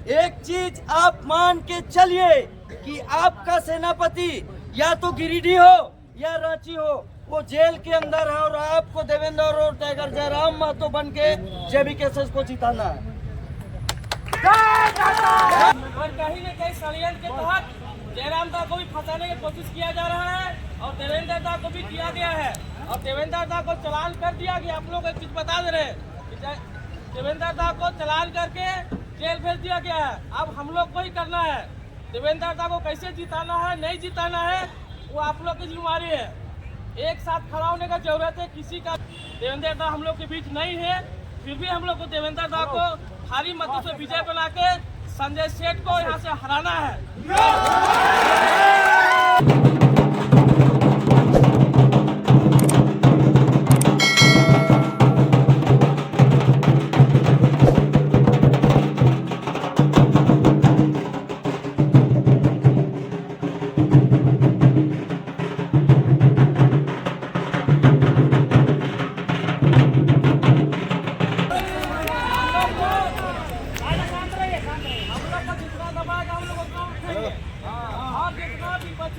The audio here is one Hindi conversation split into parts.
एक चीज आप मान के चलिए कि आपका सेनापति या तो गिरिडीह हो या रांची हो, वो जेल के अंदर है और आपको देवेंद्र और टाइगर जयराम महतो बन के जेबीकेएसएस को जिताना है। और कहीं न कहीं षड्यंत्र के तहत जयराम दा को भी फंसाने की कोशिश किया जा रहा है और देवेंद्र दा को भी किया गया है और देवेंद्र दा को चालान कर दिया गया। आप लोग एक चीज बता दे रहे हैं, देवेंद्र दा को चालान करके जेल भेज दिया गया है। अब हम लोग को ही करना है। देवेंद्र दा को कैसे जिताना है, नहीं जिताना है, वो आप लोग की जिम्मेदारी है। एक साथ खड़ा होने का जरूरत है। किसी का देवेंद्र दा हम लोग के बीच नहीं है, फिर भी हम लोग को देवेंद्र दा को भारी मतों से विजय बना के संजय सेठ को यहाँ से हराना है।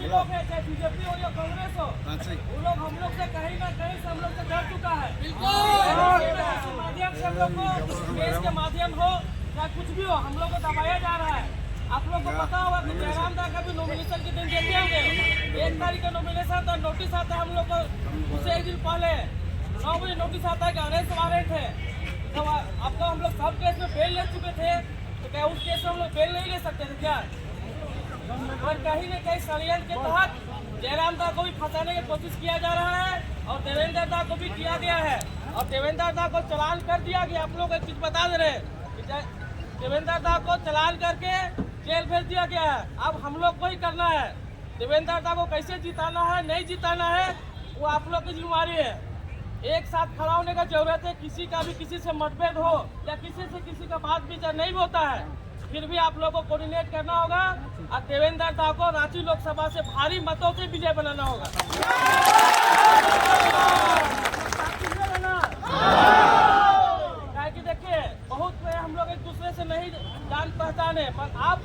लोग है, चाहे बीजेपी हो या कांग्रेस हो, वो लोग हम लोग से कहीं ना कहीं से हम लोग से डर चुका है। माध्यम से हम लोग को देश के माध्यम हो चाहे कुछ भी हो, हम लोग को दबाया जा रहा है। आप लोग को पता होगा कि जयराम दा का भी नॉमिनेशन के दिन देते होंगे। 1 तारीख का नॉमिनेशन था, नोटिस आता है हम लोग को उससे 1 दिन पहले 9 बजे नोटिस आता है कि अरेस्ट वारंट है। तो आपको हम लोग सब केस में बेल ले चुके थे, तो क्या उस केस में हम लोग बेल नहीं ले सकते थे क्या? और कहीं न कहीं षड्यंत्र के तहत जयराम दा को भी फंसाने की कोशिश किया जा रहा है और देवेंद्र दा को भी किया गया है और देवेंद्र दा को चालान कर दिया गया। आप लोग एक चीज बता दे रहे हैं, देवेंद्र दा को चालान करके जेल भेज दिया गया है। अब हम लोग को ही करना है। देवेंद्र दा को कैसे जिताना है, नहीं जिताना है, वो आप लोग की जिम्मेदारी है। एक साथ खड़ा होने का जरूरत है। किसी का भी किसी से मतभेद हो या किसी से किसी का बात विचार नहीं होता है, फिर भी आप लोगों को कोऑर्डिनेट करना होगा और देवेंद्र दा को रांची लोकसभा से भारी मतों से विजय बनाना होगा। कि देखिए, बहुत हम लोग एक दूसरे से नहीं जान पहचाने, पर आप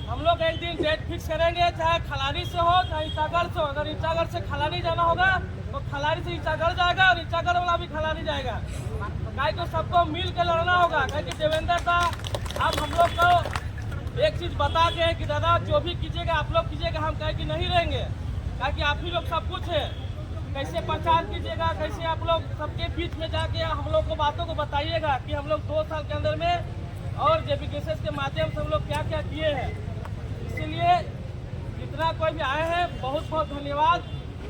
हम लोग एक दिन डेट फिक्स करेंगे, चाहे खलारी से हो चाहे ईटागढ़ से हो। अगर ईटागढ़ से खलारी जाना होगा तो खलारी से ईटागढ़ जाएगा और ईटागढ़ वाला भी खलारी जाएगा। तो सबको मिल के लड़ना होगा। कि देवेंद्र दा अब हम लोग को एक चीज बता के कि दादा जो भी कीजिएगा आप लोग कीजिएगा, हम कहे कि नहीं रहेंगे। कि आप ही लोग सब कुछ है, कैसे प्रचार कीजिएगा, कैसे आप लोग सबके बीच में जाके हम लोग को बातों को बताइएगा कि हम लोग 2 साल के अंदर में और जेबीकेएसएस के माध्यम से हम लोग क्या क्या किए हैं। इसीलिए जितना कोई भी आए हैं बहुत बहुत धन्यवाद।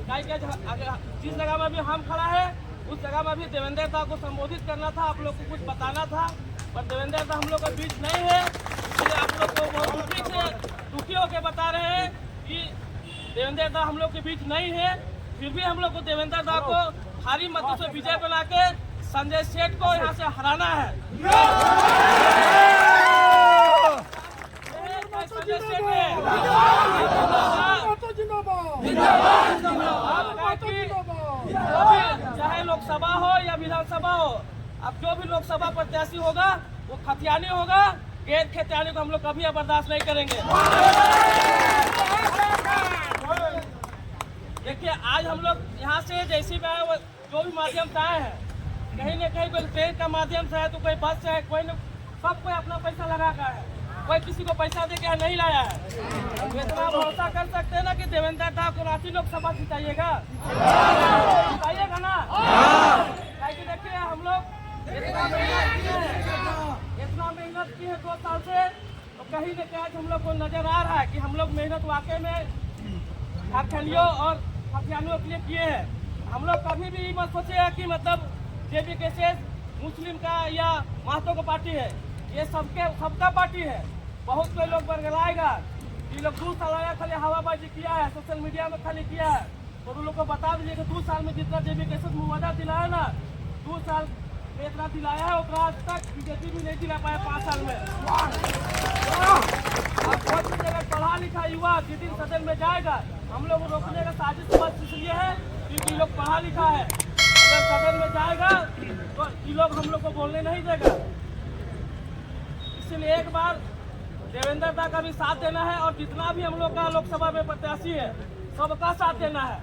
जिस जगह में भी हम खड़ा है उस जगह में भी देवेंद्र दा को संबोधित करना था, आप लोग को कुछ बताना था, पर देवेंद्र दा हम लोग के बीच नहीं है। इसलिए आप लोग को बहुत दुखी होकर बता रहे हैं कि देवेंद्र दा हम लोग के बीच नहीं है, फिर भी हम लोग को देवेंद्र दा को भारी मतों से विजय बना के संजय सेठ को यहाँ से हराना है। चाहे लोकसभा हो या विधानसभा हो, अब जो भी लोकसभा प्रत्याशी होगा वो खतियानी होगा। गैर खतियानी को हम लोग कभी बर्दाश्त नहीं करेंगे। देखिए, आज हम लोग यहाँ से जैसी भी आए, जो भी माध्यम से आए हैं, कहीं न कहीं कोई ट्रेन का माध्यम से है तो कोई बस से है, कोई न सब कोई अपना पैसा लगा कर है, कोई किसी को पैसा दे के नहीं लाया है। इतना भरोसा कर सकते हैं ना कि देवेंद्र दा को रांची लोकसभा जिताइएगा ना। देखिए, हम लोग इतना मेहनत की है 2 साल से, तो कहीं न कहीं हम लोग को नजर आ रहा है कि हम लोग मेहनत वाकई में झारखंडियों और हथियारियों के लिए किए हैं। हम लोग कभी भी मत सोचे कि मतलब जेबीकेएसएस मुस्लिम का या महतो का पार्टी है, ये सबका पार्टी है। बहुत कोई लोग बरगलाएगा ये लोग 2 साल आया खाली हवाबाजी किया है, सोशल मीडिया में खाली किया है। तो उन लोग को बता दीजिए कि 2 साल में जितना जेबीकेएसएस मुआवजा दिलाया ना, 2 साल में इतना दिलाया है उतना आज तक बीजेपी भी नहीं दिला पाया 5 साल में। अब पढ़ा लिखा युवा जिस दिन सदन में जाएगा, हम लोग रोकने का साजिश बस इसलिए है क्योंकि लोग पढ़ा लिखा है। अगर सदन में जाएगा तो ये लोग हम लोग को बोलने नहीं देगा। इसलिए एक बार देवेंद्र दा का भी साथ देना है और जितना भी हम लोग का लोकसभा में प्रत्याशी है सबका साथ देना है।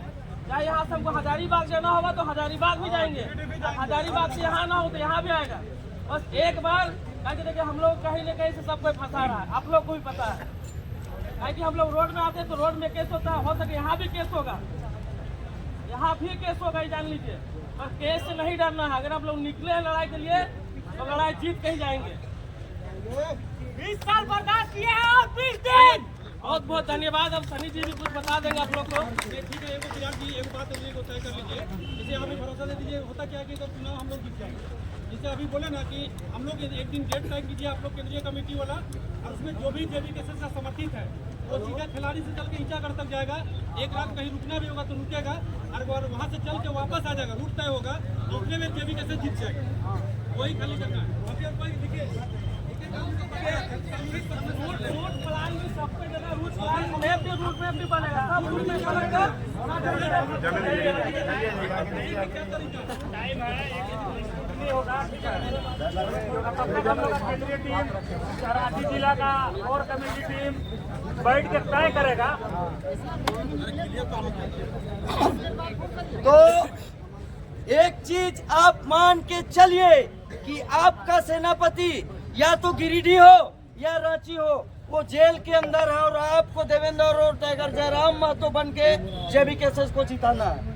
चाहे यहाँ से हमको हजारीबाग जाना होगा तो हजारीबाग भी जाएंगे, हजारीबाग से यहाँ ना हो तो यहाँ भी आएगा। बस एक बार देखिए हम लोग कहीं न कहीं से सब कोई फंसा रहा है, आप लोग को भी पता है। कि हम लोग रोड में आते हैं तो रोड में केस होता है, हो सके यहाँ भी केस होगा, यहाँ भी केस होगा, जान लीजिए। पर केस से नहीं डरना है। अगर आप लोग निकले हैं लड़ाई के लिए तो लड़ाई जीत के ही जाएंगे। 20 साल बर्दाश्त किए हैं और 20 दिन। बहुत बहुत धन्यवाद। अब सनी जी भी कुछ बता देंगे आप लोग को। ठीक है, एक बात तय कर लीजिए। जैसे हमें भरोसा दे दीजिए, होता क्या है कि अगर चुनाव हम लोग जीत जाएंगे, जैसे अभी बोले ना कि हम लोग एक दिन डेट तय कीजिए आप लोग केंद्रीय कमेटी वाला, और उसमें जो भी जेबी केसेस का समर्थित है वो सीधा खिलाड़ी से चल के ईचागढ़ तक जाएगा। एक रात कहीं रुकना भी होगा तो रुकेगा, और वहाँ से चल के वापस आ जाएगा, रूट तय होगा, तो उतने में जेबी केसेस जीत जाएगा। वही खाली करना है। रूट प्लान भी सबको देना, रूट प्लान रूट में भी बनेगा, सब रूट में बनेगा। टाइम है होगा केंद्रीय टीम, रांची जिला का और कमेटी टीम बैठ के तय करेगा। तो एक चीज आप मान के चलिए कि आपका सेनापति या तो गिरिडीह हो या रांची हो, वो जेल के अंदर है और आपको देवेंद्र और टाइगर जयराम महतो बन के जेबी केसेस को जिताना है।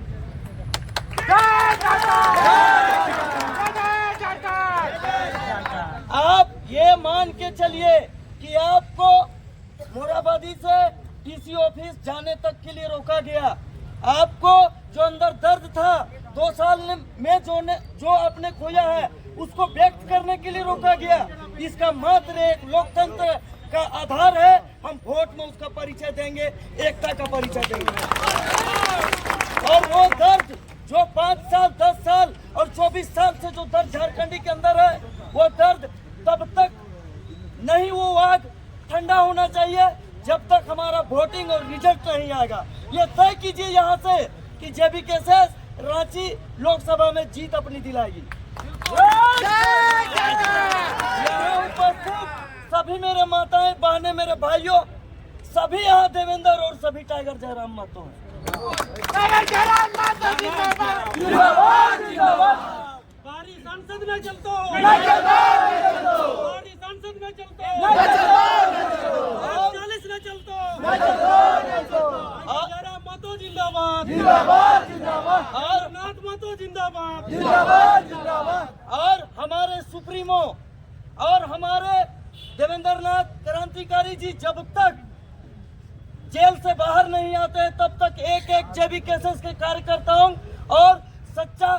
आप ये मान के चलिए कि आपको मोराबादी से डीसी ऑफिस जाने तक के लिए रोका गया। आपको जो अंदर दर्द था 2 साल में जो आपने खोया है उसको व्यक्त करने के लिए रोका गया। इसका मात्र एक लोकतंत्र का आधार है। हम वोट में उसका परिचय देंगे, एकता का परिचय देंगे। और वो दर्द जो 5 साल 10 साल और 24 साल से जो दर्द झारखंडी के अंदर है, वो दर्द तब तक नहीं, वो आग ठंडा होना चाहिए जब तक हमारा वोटिंग और रिजल्ट नहीं आएगा। ये तय कीजिए यहाँ से कि जेबी केसेस रांची लोकसभा में जीत अपनी दिलाएगी। यहाँ उपस्थित सभी मेरे माताएं बहनें, मेरे भाइयों, सभी यहाँ देवेंद्र और सभी टाइगर जयराम महतो हैं। बारी संसद में चलतो, बारी संसद में चलतो, 40 में चलतो, जयराम महतो जिंदाबाद, जिंदाबाद जिंदाबाद, और नाथ महतो जिंदाबाद, जिंदाबाद जिंदाबाद। और हमारे सुप्रीमो और हमारे देवेंद्र नाथ क्रांतिकारी जी जब तक जेल से बाहर नहीं आते तब तक एक एक जेबी केसेस के कार्यकर्ताओं और सच्चा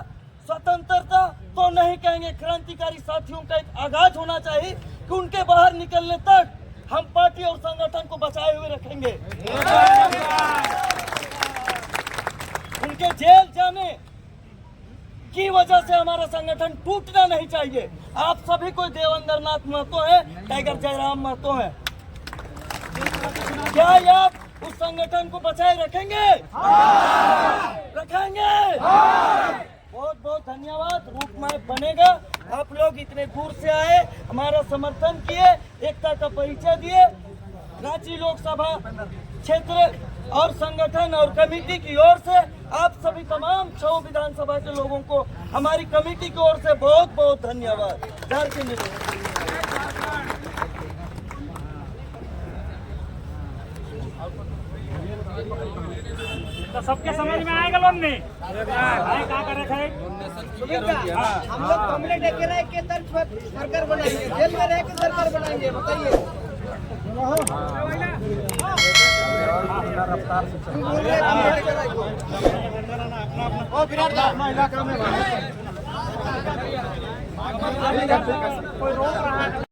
स्वतंत्रता तो नहीं कहेंगे। क्रांतिकारी साथियों का एक आगाज होना चाहिए कि उनके बाहर निकलने तक हम पार्टी और संगठन को बचाए हुए रखेंगे। उनके जेल जाने की वजह से हमारा संगठन टूटना नहीं चाहिए। आप सभी को देवेंद्र नाथ महतो है, टाइगर जयराम महतो है। क्या आप उस संगठन को बचाए रखेंगे? रखेंगे। बहुत बहुत धन्यवाद। रूपमय बनेगा। आप लोग इतने दूर से आए, हमारा समर्थन किए, एकता का परिचय दिए। रांची लोकसभा क्षेत्र और संगठन और कमेटी की ओर से आप सभी तमाम 6 विधानसभा के लोगों को हमारी कमेटी की ओर से बहुत बहुत धन्यवाद। झारखंड तो सबके समझ में आएगा लोन नहीं क्या कर रहे थे। हम लोग कमले लेके रह के सरकार बनाएंगे, जेल में रह के सरकार बनाएंगे। बताइए कोई रोक रहा है